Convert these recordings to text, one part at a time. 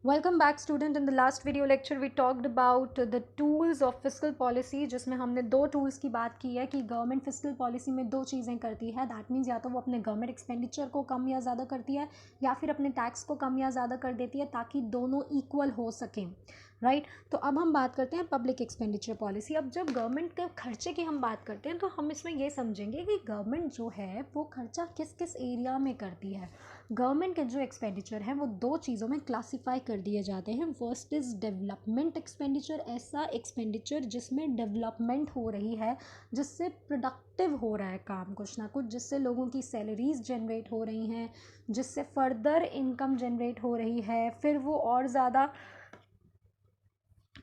Welcome back student. In the last video lecture we talked about the tools of fiscal policy, जिसमें हमने दो tools की बात की है कि गवर्नमेंट फिस्कल पॉलिसी में दो चीज़ें करती है. दैट मीन्स या तो वो अपने गवर्नमेंट एक्सपेंडिचर को कम या ज़्यादा करती है या फिर अपने टैक्स को कम या ज़्यादा कर देती है ताकि दोनों इक्वल हो सकें. राइट तो अब हम बात करते हैं पब्लिक एक्सपेंडिचर पॉलिसी. अब जब गवर्नमेंट के खर्चे की हम बात करते हैं तो हम इसमें ये समझेंगे कि गवर्नमेंट जो है वो खर्चा किस किस एरिया में करती है. गवर्नमेंट के जो एक्सपेंडिचर हैं वो दो चीज़ों में क्लासिफाई कर दिए जाते हैं. फर्स्ट इज़ डेवलपमेंट एक्सपेंडिचर, ऐसा एक्सपेंडिचर जिसमें डेवलपमेंट हो रही है, जिससे प्रोडक्टिव हो रहा है काम कुछ ना कुछ, जिससे लोगों की सैलरीज जनरेट हो रही हैं, जिससे फर्दर इनकम जनरेट हो रही है, फिर वो और ज़्यादा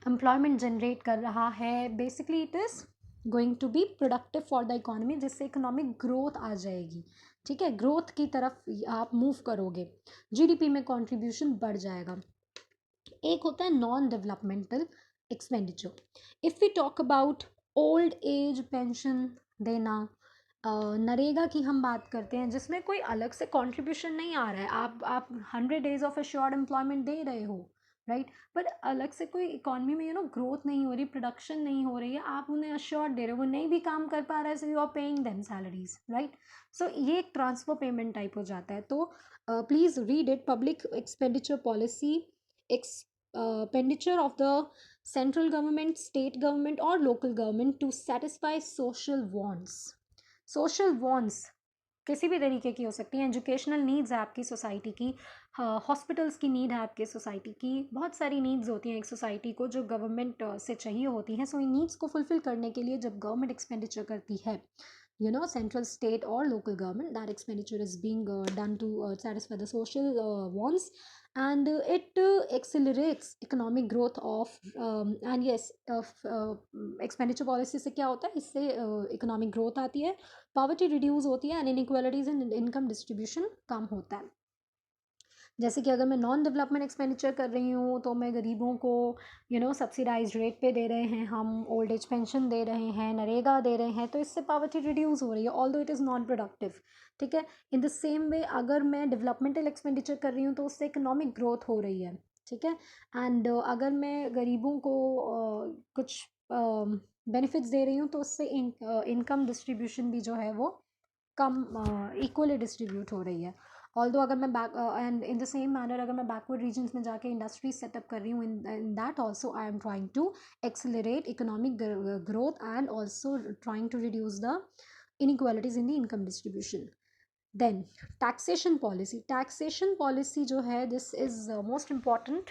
एम्प्लॉयमेंट जनरेट कर रहा है. Basically it is going to be productive for the economy, जिससे इकोनॉमिक ग्रोथ आ जाएगी. ठीक है, ग्रोथ की तरफ आप मूव करोगे, जीडीपी में कंट्रीब्यूशन बढ़ जाएगा. एक होता है non developmental expenditure. If we talk about old age pension देना, नरेगा की हम बात करते हैं जिसमें कोई अलग से कंट्रीब्यूशन नहीं आ रहा है. आप 100 days ऑफ एश्योर्ड एम्प्लॉयमेंट दे रहे हो, राइट, पर अलग से कोई इकॉनमी में ग्रोथ नहीं हो रही, प्रोडक्शन नहीं हो रही है, आप उन्हें अश्योर्ड दे रहे हो, वो नहीं भी काम कर पा रहा है, so you are paying them salaries, right. So ये एक ट्रांसफर पेमेंट टाइप हो जाता है. तो please read it. Public expenditure policy expenditure of the central government, state government or local government to satisfy social wants. social wants किसी भी तरीके की हो सकती हैं. एजुकेशनल नीड्स है आपकी सोसाइटी की, हॉस्पिटल्स की नीड है आपके सोसाइटी की, बहुत सारी नीड्स होती हैं एक सोसाइटी को जो गवर्नमेंट से चाहिए होती हैं. सो इन नीड्स को फुलफिल करने के लिए जब गवर्नमेंट एक्सपेंडिचर करती है, central, state or local government, that expenditure is being done to satisfy the social wants, and it accelerates economic growth of and yes of expenditure policy से क्या होता है, इससे economic growth आती है, poverty reduce होती है, and inequalities in income distribution कम होता है. जैसे कि अगर मैं नॉन डेवलपमेंट एक्सपेंडिचर कर रही हूँ तो मैं गरीबों को सब्सिडाइज्ड रेट पे दे रहे हैं, हम ओल्ड एज पेंशन दे रहे हैं, नरेगा दे रहे हैं, तो इससे पॉवर्टी रिड्यूस हो रही है, although it is non productive. ठीक है. इन द सेम वे अगर मैं डेवलपमेंटल एक्सपेंडिचर कर रही हूँ तो उससे इकोनॉमिक ग्रोथ हो रही है. ठीक है. एंड अगर मैं गरीबों को कुछ बेनिफिट्स दे रही हूँ तो उससे इनकम डिस्ट्रीब्यूशन भी जो है वो कम इक्वली डिस्ट्रीब्यूट हो रही है. ऑल्दो अगर मैं back and in the same manner अगर मैं बैकवर्ड रीजन्स में जाके इंडस्ट्रीज सेटअप कर रही हूँ, in that also I am trying to accelerate economic growth and also trying to reduce the inequalities in the income distribution. Then taxation policy. Taxation policy जो है this is most important.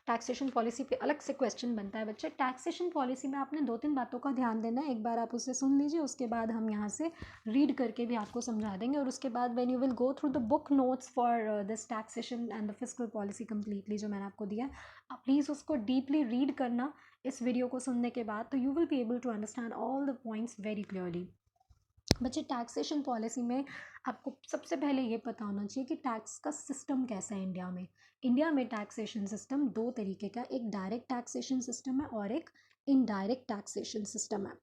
Taxation policy पे अलग से question बनता है बच्चे. Taxation policy में आपने दो तीन बातों का ध्यान देना है. एक बार आप उसे सुन लीजिए, उसके बाद हम यहाँ से रीड करके भी आपको समझा देंगे, और उसके बाद when you will go through the book notes for this taxation and the fiscal policy completely जो मैंने आपको दिया, आप प्लीज़ उसको डीपली रीड करना इस वीडियो को सुनने के बाद, तो you will be able to understand all the points very clearly. बच्चे टैक्सेशन पॉलिसी में आपको सबसे पहले ये पता होना चाहिए कि टैक्स का सिस्टम कैसा है इंडिया में. इंडिया में टैक्सेशन सिस्टम दो तरीके का, एक डायरेक्ट टैक्सेशन सिस्टम है और एक इनडायरेक्ट टैक्सेशन सिस्टम है.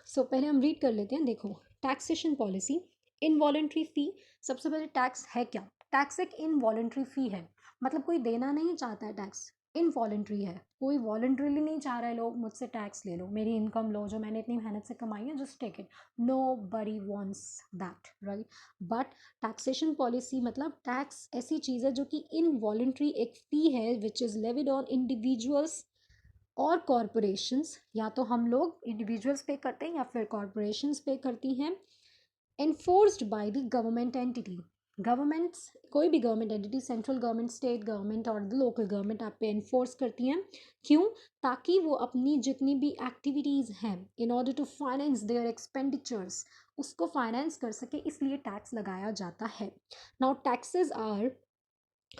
सो पहले हम रीड कर लेते हैं. देखो, टैक्सेशन पॉलिसी. इनवॉलेंट्री फ़ी. सबसे पहले टैक्स है क्या? टैक्स एक इनवॉलेंट्री फ़ी है, मतलब कोई देना नहीं चाहता है टैक्स, इनवॉलेंट्री है, कोई वॉलेंट्रीली नहीं चाह रहा है लोग मुझसे टैक्स ले लो, मेरी इनकम लो जो मैंने इतनी मेहनत से कमाई है, just take it. Nobody wants that, right. But taxation policy मतलब टैक्स ऐसी चीज़ है जो कि इनवॉलेंट्री एक फ़ी है which is levied on individuals और कॉरपोरेशंस. या तो हम लोग इंडिविजुअल्स पे करते हैं या फिर कॉरपोरेशंस पे करती हैं. Enforced by the government entity. Governments, कोई भी government entity, central government, state government और द लोकल गवर्नमेंट आप पे एनफोर्स करती हैं. क्यों? ताकि वो अपनी जितनी भी एक्टिविटीज़ हैं in order to finance their expenditures, उसको फाइनेंस कर सके, इसलिए टैक्स लगाया जाता है. नाउ टैक्सेस आर,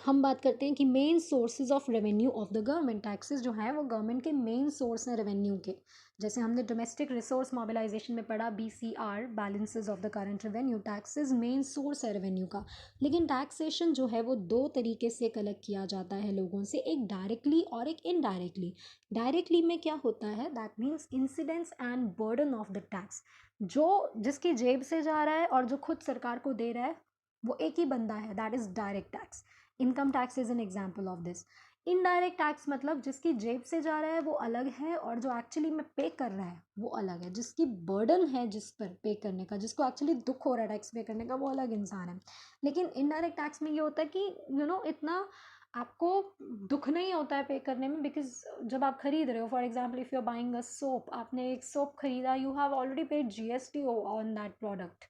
हम बात करते हैं कि main sources of revenue of the government. Taxes जो है वो गवर्नमेंट के मेन सोर्स हैं रेवेन्यू के. जैसे हमने डोमेस्टिक रिसोर्स मोबिलाइजेशन में पढ़ा, BCR, balances of the current revenue. Taxes main source है रेवेन्यू का. लेकिन टैक्सेशन जो है वो दो तरीके से कलेक्ट किया जाता है लोगों से, एक डायरेक्टली और एक इनडायरेक्टली. डायरेक्टली में क्या होता है, that means incidence and burden of the tax. जो जिसकी जेब से जा रहा है और जो खुद सरकार को दे रहा है वो एक ही बंदा है, that is direct tax. Income tax is an example of this. Indirect tax मतलब जिसकी जेब से जा रहा है वो अलग है, और जो एक्चुअली में पे कर रहा है वो अलग है। जिसकी बर्डन है जिस पर पे करने का, जिसको एक्चुअली दुख हो रहा है टैक्स पे करने का, वो अलग इंसान है। लेकिन इनडायरेक्ट टैक्स में ये होता है कि इतना आपको दुख नहीं होता है पे करने में, बिकॉज जब आप खरीद रहे हो, for example if you are buying a soap, आपने एक सोप खरीदा, you have already paid GST on that product,